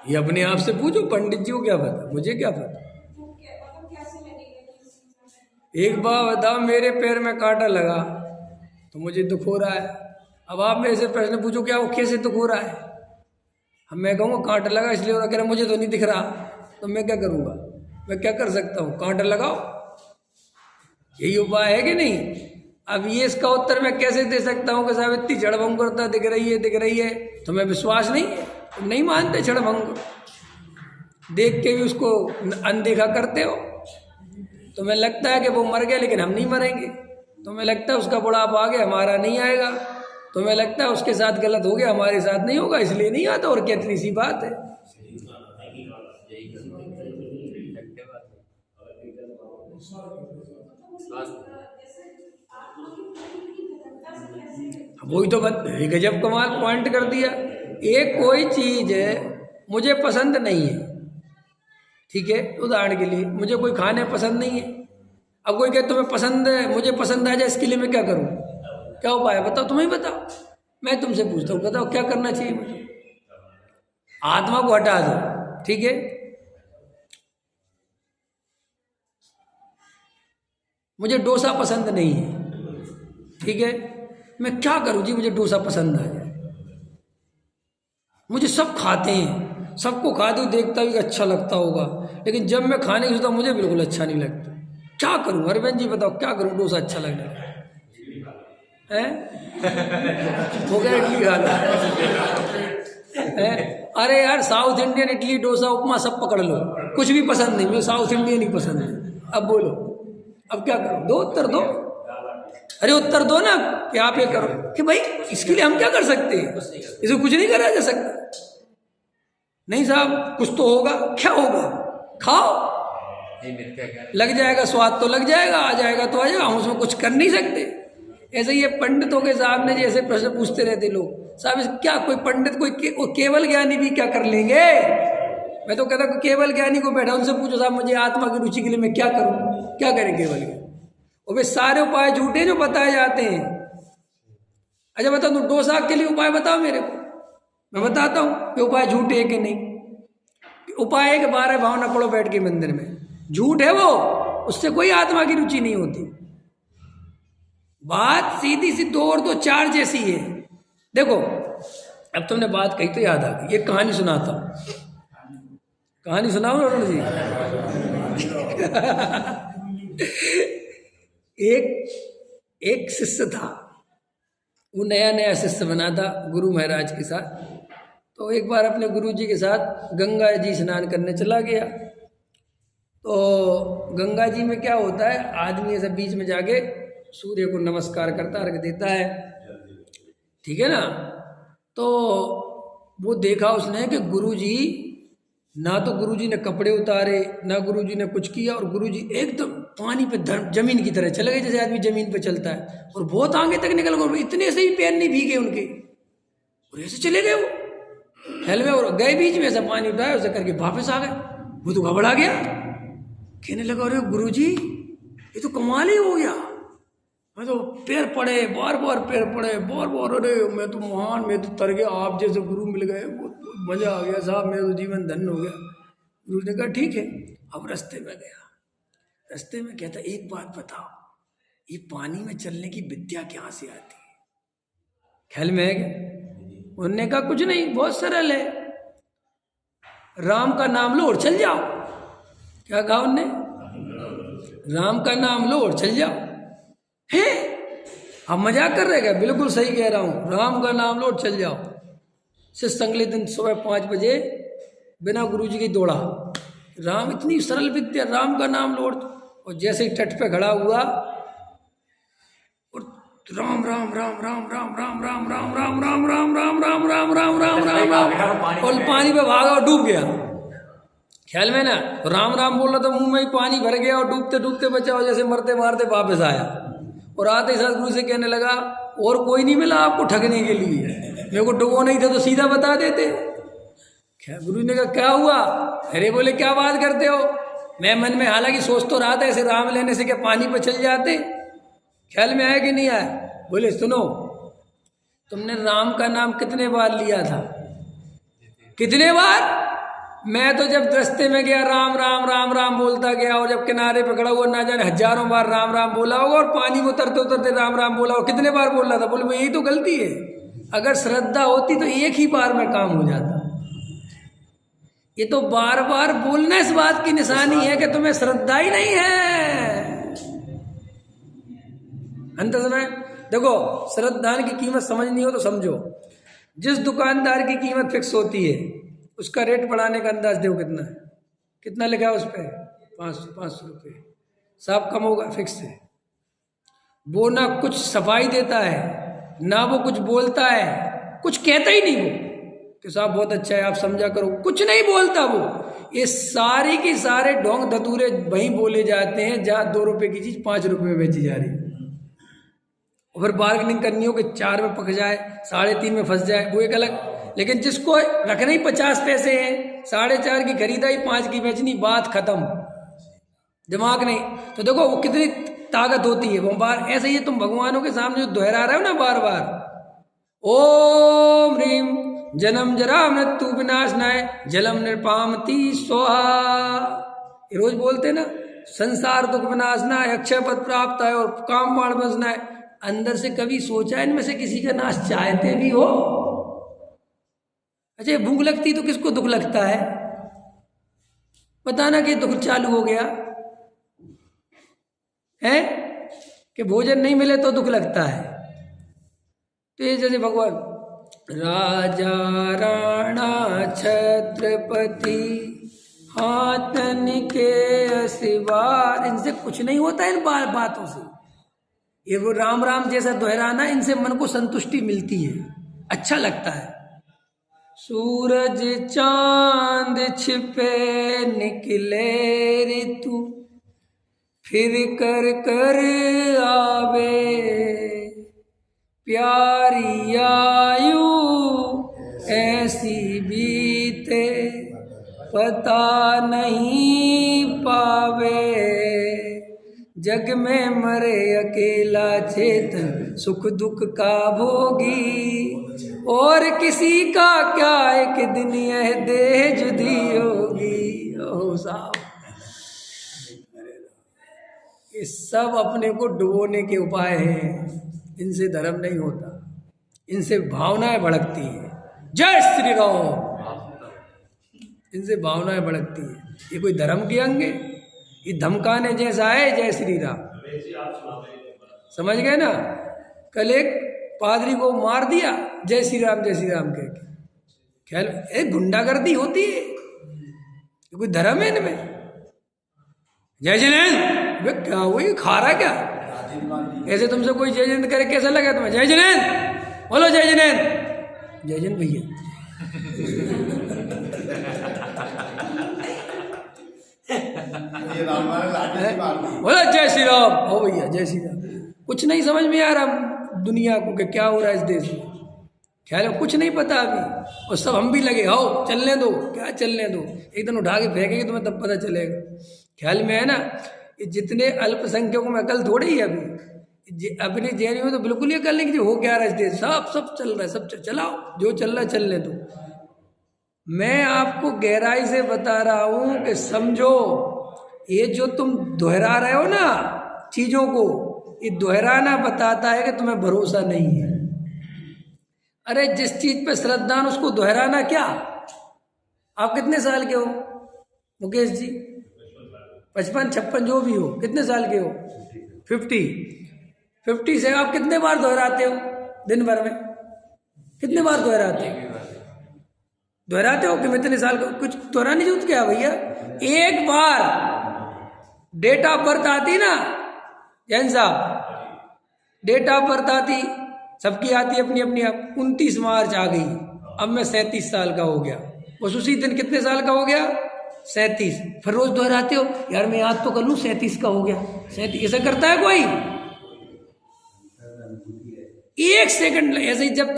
ये अपने आप से पूछो, पंडित जी को क्या पता, मुझे क्या पता। एक बार बताओ, मेरे पैर में कांटा लगा तो मुझे दुख हो रहा है। अब आप मेरे से प्रश्न पूछो क्या वो कैसे दुख हो रहा है? हम मैं कहूँगा कांटा लगा इसलिए हो रहा, कह रहा मुझे तो नहीं दिख रहा, तो मैं क्या करूँगा? मैं क्या कर सकता हूँ? कांटा लगाओ, यही उपाय है कि नहीं? अब ये इसका उत्तर मैं कैसे दे सकता हूँ कि साहब इतनी क्षणभंगुरता दिख रही है, तुम्हें विश्वास नहीं है, तुम नहीं मानते क्षणभंगुर, देख के भी उसको अनदेखा करते हो। तुम्हें लगता है कि वो मर गया लेकिन हम नहीं मरेंगे, तुम्हें लगता है उसका बुढ़ापा आ गया हमारा नहीं आएगा, तुम्हें लगता है उसके साथ गलत हो गया हमारे साथ नहीं होगा, इसलिए नहीं आता। और क्या इतनी सी बात है? वही तो गजब कमाल पॉइंट कर दिया। एक कोई चीज है मुझे पसंद नहीं है, ठीक है, उदाहरण के लिए मुझे कोई खाने पसंद नहीं है। अब कोई कहे तुम्हें पसंद है, मुझे पसंद आ जाए, इसके लिए मैं क्या करूं? क्या उपाय बताओ, तुम्हें बताओ। मैं तुमसे पूछता हूँ, बताओ क्या करना चाहिए मुझे? आत्मा को हटा दो, ठीक है, मुझे डोसा पसंद नहीं है, ठीक है, मैं क्या करूं जी, मुझे डोसा पसंद आ जाए। मुझे सब खाते हैं, सबको खाते हुए देखता भी अच्छा लगता होगा, लेकिन जब मैं खाने की सोचता मुझे बिल्कुल अच्छा नहीं लगता। क्या करूं अरविंद जी, बताओ क्या करूं, डोसा अच्छा लगने लगा है, हो गया इडली खा लो है। अरे यार साउथ इंडियन इडली डोसा उपमा सब पकड़ लो, कुछ भी पसंद नहीं, मुझे साउथ इंडियन ही पसंद है। अब बोलो, अब क्या करो, दो उत्तर दो, अरे उत्तर दो ना कि आप ये करो कि भाई इसके लिए हम क्या कर सकते हैं, इसे कुछ नहीं करा जा सकता। नहीं साहब कुछ तो होगा, क्या होगा, खाओ, लग जाएगा स्वाद तो लग जाएगा, आ जाएगा तो आ जाएगा, हम उसमें कुछ कर नहीं सकते। ऐसे ये पंडितों के सामने जैसे प्रश्न पूछते रहते लोग, साहब क्या कोई पंडित कोई केवल ज्ञानी भी क्या कर लेंगे। मैं तो कहता केवल ज्ञानी को बैठा उनसे पूछो साहब मुझे आत्मा की रुचि के लिए मैं क्या करूं, क्या करें केवल ज्ञानी, और वे सारे उपाय झूठे जो बताए जाते हैं। अच्छा बता तू डोसा के लिए उपाय बताओ मेरे को, मैं बताता हूँ कि उपाय झूठे है कि नहीं। उपाय है कि 12 भावना पढ़ो बैठ के मंदिर में, झूठ है वो, उससे कोई आत्मा की रुचि नहीं होती। बात सीधी सी 2 और 2 4 जैसी है। देखो अब तुमने बात कही तो याद आ गई, एक कहानी सुनाता हूँ, कहानी सुनाओ अरुण जी। एक शिष्य था, वो नया नया शिष्य बना था गुरु महाराज के साथ। तो एक बार अपने गुरु जी के साथ गंगा जी स्नान करने चला गया। तो गंगा जी में क्या होता है, आदमी ऐसे बीच में जाके सूर्य को नमस्कार करता अर्घ देता है, ठीक है ना। तो वो देखा उसने कि गुरुजी ना तो गुरुजी ने कपड़े उतारे, ना गुरुजी ने कुछ किया, और गुरुजी एकदम पानी पे जमीन की तरह चले गए जैसे आदमी जमीन पे चलता है, और बहुत आगे तक निकल गए, इतने से ही पैर नहीं भीगे उनके, और ऐसे चले गए वो हेल में, और गए बीच में ऐसा पानी उठाया उसे करके वापस आ गए। वो तो घबरा गया, कहने लगा अरे गुरुजी ये तो कमाल ही हो गया, मैं तो पैर पड़े बार बार, पैर पड़े बार बार, अरे मैं तो महान, मैं तो तर गया, आप जैसे गुरु मिल गए, बहुत मजा आ गया साहब, मेरा तो जीवन धन्य हो गया। गुरु ने कहा ठीक है। अब रास्ते में गया, रास्ते में कहता एक बात बताओ, ये पानी में चलने की विद्या कहाँ से आती है, ख्याल में है क्या। उन्होंने कहा कुछ नहीं, बहुत सरल है, राम का नाम लो और चल जाओ। क्या कहा उनने, राम का नाम लो और चल जाओ। है आप मजाक कर रहे क्या, बिल्कुल सही कह रहा हूँ, राम का नाम लो और चल जाओ। शिष्य अगले दिन सुबह 5 बजे बिना गुरुजी की दौड़ा, राम इतनी सरल विद्या, राम का नाम लो, और जैसे ही तट पे खड़ा हुआ और राम राम राम राम राम राम राम राम राम राम राम राम राम राम राम राम राम राम, और पानी पे भागा और डूब गया, ख्याल में ना। राम राम बोल रहा था, मुंह में ही पानी भर गया और डूबते डूबते बचा, और जैसे मरते मारते वापस आया, और आते ही साथ गुरु से कहने लगा और कोई नहीं मिला आपको ठगने के लिए, मेरे को डुबो नहीं था तो सीधा बता देते। क्या गुरु ने कहा क्या हुआ, अरे बोले क्या बात करते हो, मैं मन में हालांकि सोच तो रहा था ऐसे राम लेने से क्या पानी पर चल जाते, ख्याल में आया कि नहीं आया। बोले सुनो, तुमने राम का नाम कितने बार लिया था, कितने बार। मैं तो जब रास्ते में गया राम राम राम राम बोलता गया, और जब किनारे पे खड़ा हुआ ना जाने हजारों बार राम राम बोला होगा, और पानी में उतरते उतरते राम राम बोला होगा, कितने बार बोल रहा था। बोले यही तो गलती है, अगर श्रद्धा होती तो एक ही बार में काम हो जाता। ये तो बार बार बोलना इस बात की निशानी है कि तुम्हें श्रद्धा ही नहीं है। अंत समय देखो, श्रद्धा की कीमत समझनी हो तो समझो, जिस दुकानदार की कीमत फिक्स होती है उसका रेट बढ़ाने का अंदाज दो कितना है, कितना लिखा है उस पर, 500 रुपये, साहब कम होगा फिक्स है। वो ना कुछ सफाई देता है, ना वो कुछ बोलता है, कुछ कहता ही नहीं वो कि साहब बहुत अच्छा है आप समझा करो, कुछ नहीं बोलता वो। ये सारे के सारे ढोंग धतूरे वहीं बोले जाते हैं जहाँ 2 रुपये की चीज़ 5 रुपये में बेची जा रही है, और फिर बार्गेनिंग करनी हो कि 4 में पक जाए, 3.5 में फंस जाए, वो एक अलग। लेकिन जिसको रखना ही 50 पैसे हैं, 4.5 की खरीदाई 5 की बेचनी, बात खत्म, दिमाग नहीं। तो देखो वो कितनी ताकत होती है वो बार। ऐसे ही तुम भगवानों के सामने जो दोहरा रहे हो ना बार बार, ओम ह्रीम जन्म जरा मृत्यु विनाशनाय जलम निर्पामति स्वाहा, रोज बोलते ना, संसार दुख विनाशना है, अक्षय पद प्राप्त है और काम बाण बसना है। अंदर से कभी सोचा इनमें से किसी का नाश चाहते भी हो? अच्छा, भूख लगती तो किसको दुख लगता है? बताना कि दुख चालू हो गया है कि भोजन नहीं मिले तो दुख लगता है। तो ये जैसे भगवान राजा राणा छत्रपति हाथन के असिवार, इनसे कुछ नहीं होता इन बातों से। ये वो राम राम जैसा दोहराना, इनसे मन को संतुष्टि मिलती है, अच्छा लगता है। सूरज चांद छिपे निकले ऋतु फिर कर कर आवे, प्यारी आयु ऐसी बीते पता नहीं पावे, जग में मरे अकेला चेतन सुख दुख का भोगी, और किसी का क्या एक दिन यह देह जुदी होगी। ओ साहब, ये सब अपने को डुबोने के उपाय हैं, इनसे धर्म नहीं होता, इनसे भावनाएं भड़कती हैं। जय श्री राम, इनसे भावनाएं भड़कती हैं। ये कोई धर्म के अंग है? ये धमकाने जैसा है जय श्री राम, समझ गए ना? कल एक पादरी को मार दिया जय श्री राम कह के। ख्याल एक गुंडागर्दी होती है, ये कोई धर्म है इनमें? जय जिनेंद्र, वे क्या हुई, खा रहा क्या? ऐसे तुमसे कोई जय जिनेंद्र करे कैसा लगा तुम्हें? जय जिनेंद्र बोलो, जय जिनेंद्र, जय जिनेंद्र भैया। बोला जय श्री राम, हो भैया जय श्री राम। कुछ नहीं समझ में आ रहा दुनिया को कि क्या हो रहा है इस देश में, ख्याल कुछ नहीं पता अभी, और सब हम भी लगे आओ चलने दो, क्या चलने दो, एक दिन उठा के फेंकेंगे तुम्हें तब पता चलेगा। ख्याल में है ना, ये जितने अल्पसंख्यकों में अकल थोड़ी है अभी, अपनी जेल में तो बिल्कुल ही अकल नहीं कि हो क्या रहा है इस देश, सब चल रहा है, सब चलाओ, जो चल रहा है चलने दो। मैं आपको गहराई से बता रहा हूं कि समझो, ये जो तुम दोहरा रहे हो ना चीजों को, ये दोहराना बताता है कि तुम्हें भरोसा नहीं है। अरे जिस चीज पे श्रद्धा उसको दोहराना क्या? आप कितने साल के हो मुकेश जी? 55, 56 जो भी हो, कितने साल के हो? 50 से आप कितने बार दोहराते हो दिन भर में? कितने बार दोहराते हो कि मैं इतने साल का? कुछ दोहराने की जरूरत क्या भैया? एक बार डेट ऑफ बर्थ आती ना जैन साहब, डेट ऑफ बर्थ आती, सबकी आती अपनी अपनी। 29 मार्च आ गई, अब मैं 37 साल का हो गया, बस उसी दिन कितने साल का हो गया? 37। फिर रोज दोहराते हो, यार मैं याद तो कर लूं 37 का हो गया, 37। ऐसा करता है कोई? एक सेकंड ऐसे ही जब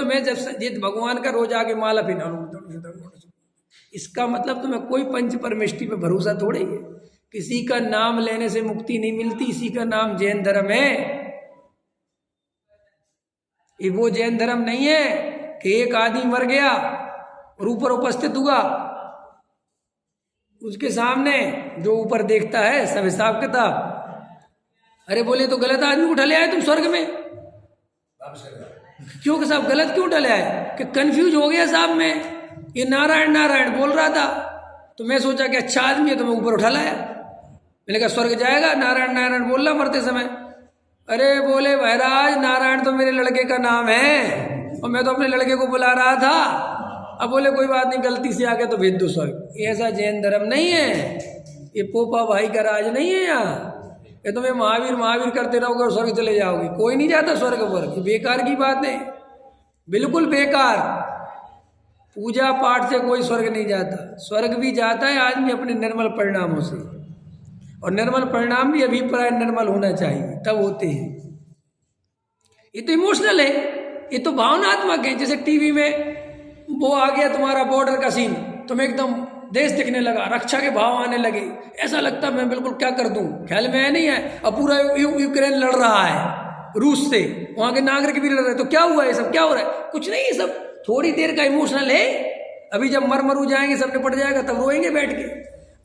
भगवान का रोज आके माला पहना, इसका मतलब तुम्हें कोई पंच परमेष्टि पे भरोसा थोड़ी है। किसी का नाम लेने से मुक्ति नहीं मिलती, इसी का नाम जैन धर्म है। ये वो जैन धर्म नहीं है कि एक आदमी मर गया और ऊपर उपस्थित हुआ, उसके सामने जो ऊपर देखता है सब हिसाब किताब। अरे बोले तो गलत आदमी को उठा ले आए तुम स्वर्ग में, क्यों साहब गलत क्यों उठा ले आए? कि कंफ्यूज हो गया साहब, में ये नारायण नारायण बोल रहा था तो मैं सोचा कि अच्छा आदमी है तो मैं ऊपर उठा लाया। मैंने कहा स्वर्ग जाएगा, नारायण नारायण बोल रहा मरते समय। अरे बोले महाराज नारायण तो मेरे लड़के का नाम है और मैं तो अपने लड़के को बुला रहा था। अब बोले कोई बात नहीं, गलती से आ गया तो भेज दो स्वर्ग। ऐसा जैन धर्म नहीं है, ये पोपा भाई का राज नहीं है यहाँ। ये तुम्हें महावीर करते रहोगे और स्वर्ग चले जाओगे, कोई नहीं जाता स्वर्ग पर, बेकार की बात है, बिल्कुल बेकार। पूजा पाठ से कोई स्वर्ग नहीं जाता, स्वर्ग भी जाता है आदमी अपने निर्मल परिणामों से, और निर्मल परिणाम भी अभिप्राय निर्मल होना चाहिए तब होते हैं। ये तो इमोशनल है, ये तो भावनात्मक है। जैसे टीवी में वो आ गया तुम्हारा बॉर्डर का सीन, तुम्हें एकदम देश दिखने लगा, रक्षा के भाव आने लगे, ऐसा लगता मैं बिल्कुल क्या कर दूं, ख्याल में है नहीं है। अब पूरा यूक्रेन लड़ रहा है रूस से, वहां के नागरिक भी लड़ रहे, तो क्या हुआ है, सब क्या हो रहा है? कुछ नहीं, सब थोड़ी देर का इमोशनल है। अभी जब मरू जाएंगे सब निपट जाएगा तब रोएंगे बैठ के।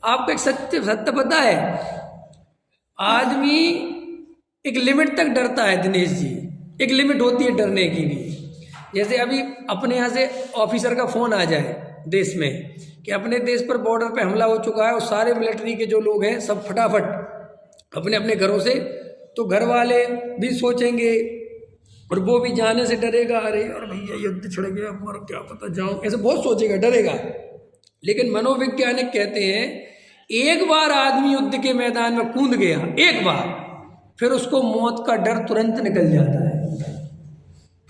आपको एक सत्य पता है, आदमी एक लिमिट तक डरता है दिनेश जी, एक लिमिट होती है डरने की भी। जैसे अभी अपने यहाँ से ऑफिसर का फ़ोन आ जाए देश में कि अपने देश पर बॉर्डर पे हमला हो चुका है और सारे मिलिट्री के जो लोग हैं सब फटाफट अपने अपने घरों से, तो घर वाले भी सोचेंगे और वो भी जाने से डरेगा, अरे यार भैया युद्ध छिड़ गया और क्या पता जाऊँ, ऐसे बहुत सोचेगा, डरेगा। लेकिन मनोवैज्ञानिक कहते हैं एक बार आदमी युद्ध के मैदान में कूद गया, एक बार, फिर उसको मौत का डर तुरंत निकल जाता है।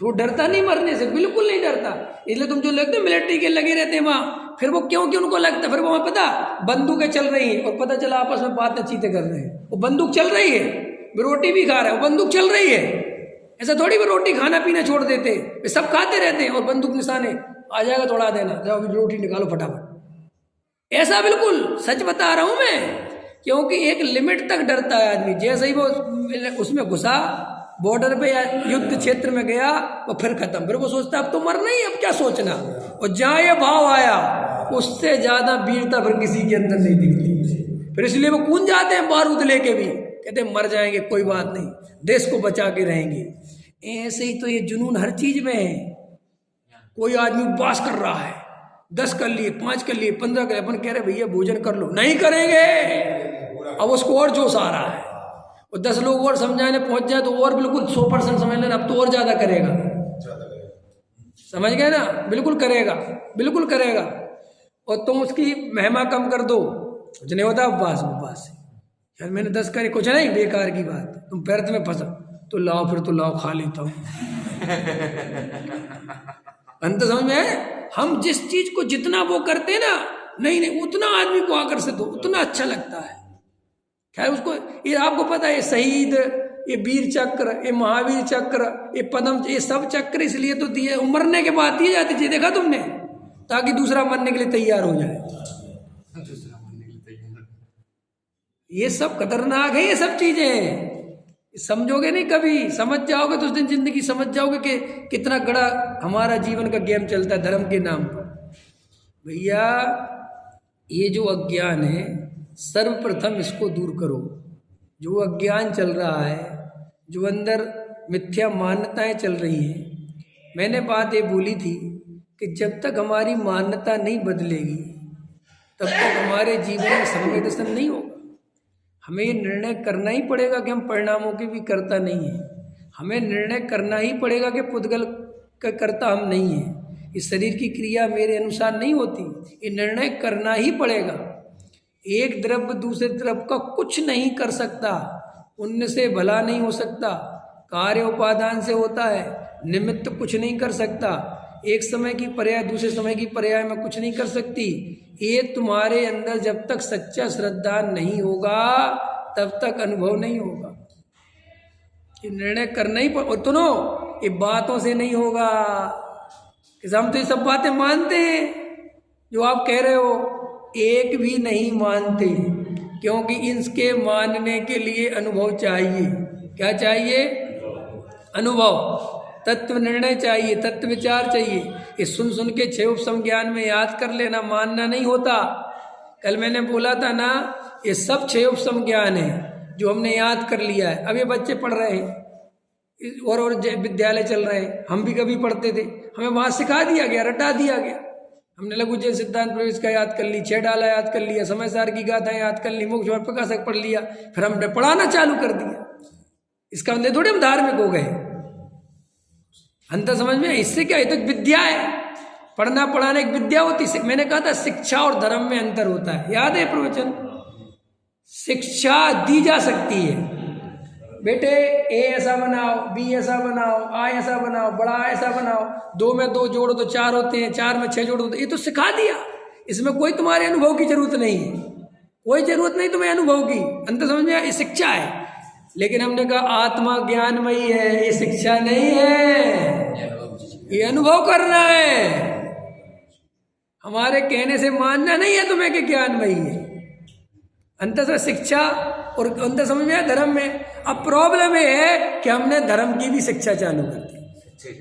तो वो डरता नहीं मरने से, बिल्कुल नहीं डरता। इसलिए तुम जो लगते मिलिट्री के लगे रहते हैं वहाँ, फिर वो क्योंकि उनको लगता, फिर वहाँ पता बंदूकें चल रही हैं और पता चला आपस में बातचीतें कर रहे हैं, वो बंदूक चल रही है, वो रोटी भी खा रहा है, वो बंदूक चल रही है। ऐसा थोड़ी वो रोटी खाना पीना छोड़ देते, वे सब खाते रहते हैं और बंदूक निशाने आ जाएगा तोड़ा देना, जाओ अभी रोटी निकालो फटाफट। ऐसा बिल्कुल सच बता रहा हूं मैं, क्योंकि एक लिमिट तक डरता है आदमी। जैसे ही वो उसमें घुसा बॉर्डर पे या युद्ध क्षेत्र में गया, वो फिर खत्म, फिर वो सोचता अब तो मरना ही, अब क्या सोचना। और जहाँ ये भाव आया उससे ज्यादा वीरता फिर किसी के अंदर नहीं दिखती, फिर इसलिए वो कूद जाते हैं बारूद लेके भी, कहते मर जाएंगे कोई बात नहीं, देश को बचा के रहेंगे। ऐसे ही तो ये जुनून हर चीज में है। कोई आदमी उपवास कर रहा है, 10 कर लिए, 5 कर लिए, 15 कर, अपन कह रहे भैया भोजन कर लो, नहीं करेंगे, अब उसको और जोश आ रहा है, और 10 लोग और समझाने पहुंच जाए तो और बिल्कुल 100% समझ लेना, अब तो और ज्यादा करेगा, समझ गए ना, बिल्कुल करेगा, बिल्कुल करेगा। और तुम उसकी महिमा कम कर दो, कुछ नहीं होता उपवास से, यार मैंने 10 करे, कुछ नहीं, बेकार की बात, तुम व्यर्थ में फंसा, तो लाओ फिर तो लाओ खा लेता हूँ। अंत समझ में, हम जिस चीज को जितना वो करते हैं ना, नहीं उतना आदमी को आकर्षित हो, उतना अच्छा लगता है। खैर उसको, ये आपको पता है, शहीद, ये वीर चक्र, ये महावीर चक्र, ये पद्म, ये सब चक्र इसलिए तो दिए, मरने के बाद दिए जाते थे, देखा तुमने, ताकि दूसरा मरने के लिए तैयार हो जाए। ये सब खतरनाक है, ये सब चीजें समझोगे नहीं, कभी समझ जाओगे तो उस दिन जिंदगी समझ जाओगे कि कितना बड़ा हमारा जीवन का गेम चलता है धर्म के नाम पर। भैया ये जो अज्ञान है, सर्वप्रथम इसको दूर करो। जो अज्ञान चल रहा है, जो अंदर मिथ्या मान्यताएं चल रही हैं, मैंने बात ये बोली थी कि जब तक हमारी मान्यता नहीं बदलेगी तब तक हमारे जीवन में समय दर्शन नहीं होगा। हमें ये निर्णय करना ही पड़ेगा कि हम परिणामों की भी कर्ता नहीं है। हमें निर्णय करना ही पड़ेगा कि पुद्गल का कर्ता हम नहीं है। इस शरीर की क्रिया मेरे अनुसार नहीं होती, ये निर्णय करना ही पड़ेगा। एक द्रव्य दूसरे द्रव्य का कुछ नहीं कर सकता, पुण्य से भला नहीं हो सकता, कार्य उपादान से होता है, निमित्त कुछ नहीं कर सकता, एक समय की पर्याय दूसरे समय की पर्याय में कुछ नहीं कर सकती। ये तुम्हारे अंदर जब तक सच्चा श्रद्धा नहीं होगा तब तक अनुभव नहीं होगा। ये निर्णय करना ही और सुनो, ये बातों से नहीं होगा कि हम तो ये सब बातें मानते हैं जो आप कह रहे हो, एक भी नहीं मानते, क्योंकि इनके मानने के लिए अनुभव चाहिए। क्या चाहिए? अनुभव, तत्व निर्णय चाहिए, तत्व विचार चाहिए। ये सुन के 6 उपसम ज्ञान में याद कर लेना, मानना नहीं होता। कल मैंने बोला था ना, ये सब 6 उपसम ज्ञान है जो हमने याद कर लिया है। अब ये बच्चे पढ़ रहे हैं और विद्यालय चल रहे हैं, हम भी कभी पढ़ते थे, हमें वहाँ सिखा दिया गया, रटा दिया गया। हमने लघु जैन सिद्धांत प्रवेश का याद कर ली, 6 डाला याद कर लिया, समय सार की गाथा याद कर ली, मोक्ष प्रकाशक पढ़ लिया, फिर हमने पढ़ाना चालू कर दिया। इसका मतलब थोड़ी हम धार्मिक हो गए। अंतर समझ में, इससे क्या है, तो विद्या है, पढ़ना पढ़ाना एक विद्या होती है। मैंने कहा था शिक्षा और धर्म में अंतर होता है, याद है प्रवचन? शिक्षा दी जा सकती है, बेटे ए ऐसा बनाओ, बी ऐसा बनाओ, आ ऐसा बनाओ, बड़ा ऐसा बनाओ, 2 में 2 जोड़ो तो 4 होते हैं, 4 में 6 जोड़ो तो, ये तो सिखा दिया। इसमें कोई तुम्हारे अनुभव की जरूरत नहीं है, कोई जरूरत नहीं तुम्हें अनुभव की। अंतर समझ में, ये शिक्षा है। लेकिन हमने कहा आत्मा ज्ञानमयी है, ये शिक्षा नहीं है, ये अनुभव करना है। हमारे कहने से मानना नहीं है तुम्हें कि ज्ञानमयी है। अंतर से शिक्षा और अंतर समझ में, धर्म में। अब प्रॉब्लम ये है कि हमने धर्म की भी शिक्षा चालू कर दी,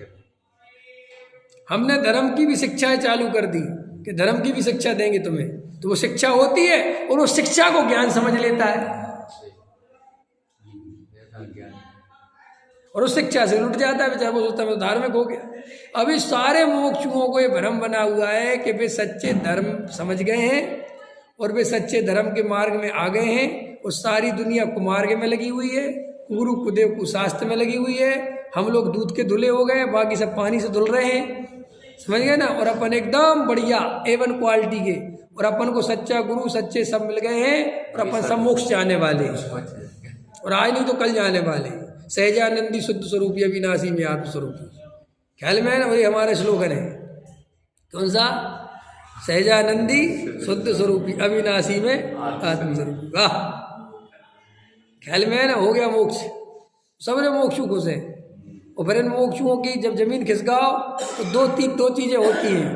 हमने धर्म की भी शिक्षाएं चालू कर दी कि धर्म की भी शिक्षा देंगे तुम्हें, तो वो शिक्षा होती है और वो शिक्षा को ज्ञान समझ लेता है। और उस शिक्षा से लुट जाता है बेचारा, वो सोचता है मैं तो धार्मिक हो गया। अभी सारे मोक्षुओं को ये भ्रम बना हुआ है कि वे सच्चे धर्म समझ गए हैं और वे सच्चे धर्म के मार्ग में आ गए हैं, और सारी दुनिया कुमार्ग में लगी हुई है, गुरु कुदेव कुशास्त्र में लगी हुई है। हम लोग दूध के धुले हो गए, बाकी सब पानी से धुल रहे हैं, समझ गए ना। और अपन एकदम बढ़िया A1 क्वालिटी के, और अपन को सच्चा गुरु सच्चे सब मिल गए हैं, और अपन सब मोक्ष जाने वाले हैं, और आज नहीं तो कल जाने वाले हैं। सहजानंदी शुद्ध स्वरूपी अविनाशी में आत्मस्वरूपी, ख्याल में है ना, वही हमारे स्लोगन है। कौन सा? सहजानंदी शुद्ध स्वरूपी अविनाशी में आत्मस्वरूपी। वाह, ख्याल में है ना, हो गया मोक्ष, सबरे मोक्षु खुश है। और फिर इन मोक्षुओं की जब जमीन खिसकाओ तो दो चीज़ें होती हैं।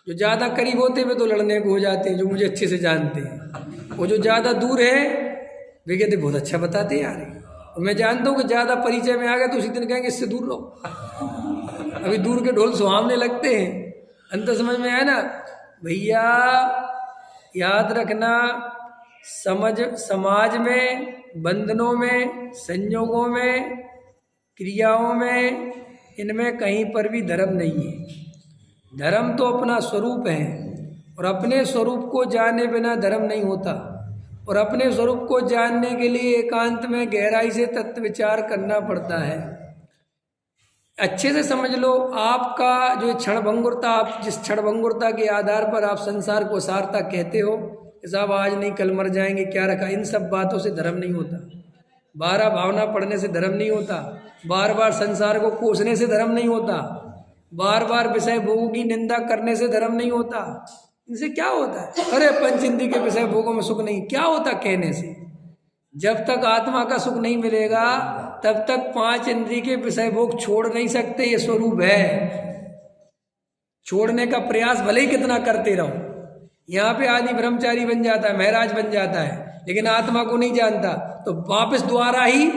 जो ज़्यादा करीब होते हैं वे तो लड़ने को हो जाते हैं, जो मुझे अच्छे से जानते हैं। वो जो ज़्यादा दूर है वे कहते बहुत अच्छा बताते हैं यार, और मैं जानता हूँ कि ज़्यादा परिचय में आ गए तो उसी दिन कहेंगे इससे दूर रहो। अभी दूर के ढोल सुहावने लगते हैं, अंतर समझ में आया ना भैया। याद रखना, समाज में, बंधनों में, संयोगों में, क्रियाओं में, इनमें कहीं पर भी धर्म नहीं है। धर्म तो अपना स्वरूप है, और अपने स्वरूप को जाने बिना धर्म नहीं होता। और अपने स्वरूप को जानने के लिए एकांत में गहराई से तत्व विचार करना पड़ता है। अच्छे से समझ लो, आपका जो क्षणभंगुरता, आप जिस क्षणभंगुरता के आधार पर आप संसार को सारता कहते हो, साहब आज नहीं कल मर जाएंगे, क्या रखा, इन सब बातों से धर्म नहीं होता। 12 भावना पढ़ने से धर्म नहीं होता। बार बार संसार को कोसने से धर्म नहीं होता। बार बार विषय भोगों की निंदा करने से धर्म नहीं होता। इनसे क्या होता है? अरे पंच इंद्रिय के विषय भोगों में सुख नहीं, क्या होता कहने से? जब तक आत्मा का सुख नहीं मिलेगा तब तक 5 इंद्रिय के विषय भोग छोड़ नहीं सकते। ये स्वरूप है। छोड़ने का प्रयास भले ही कितना करते रहो, यहाँ पे आदि ब्रह्मचारी बन जाता है, महराज बन जाता है, लेकिन आत्मा को नहीं जानता, तो वापस द्वारा ही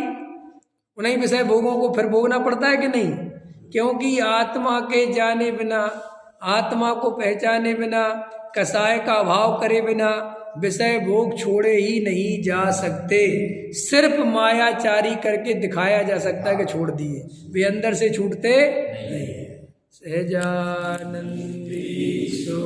उन्हीं विषय भोगों को फिर भोगना पड़ता है कि नहीं? क्योंकि आत्मा के जाने बिना, आत्मा को पहचाने बिना, कसाय का अभाव करे बिना विषय भोग छोड़े ही नहीं जा सकते। सिर्फ मायाचारी करके दिखाया जा सकता है कि छोड़ दिए, वे अंदर से छूटते नहीं। सहजानंदी सो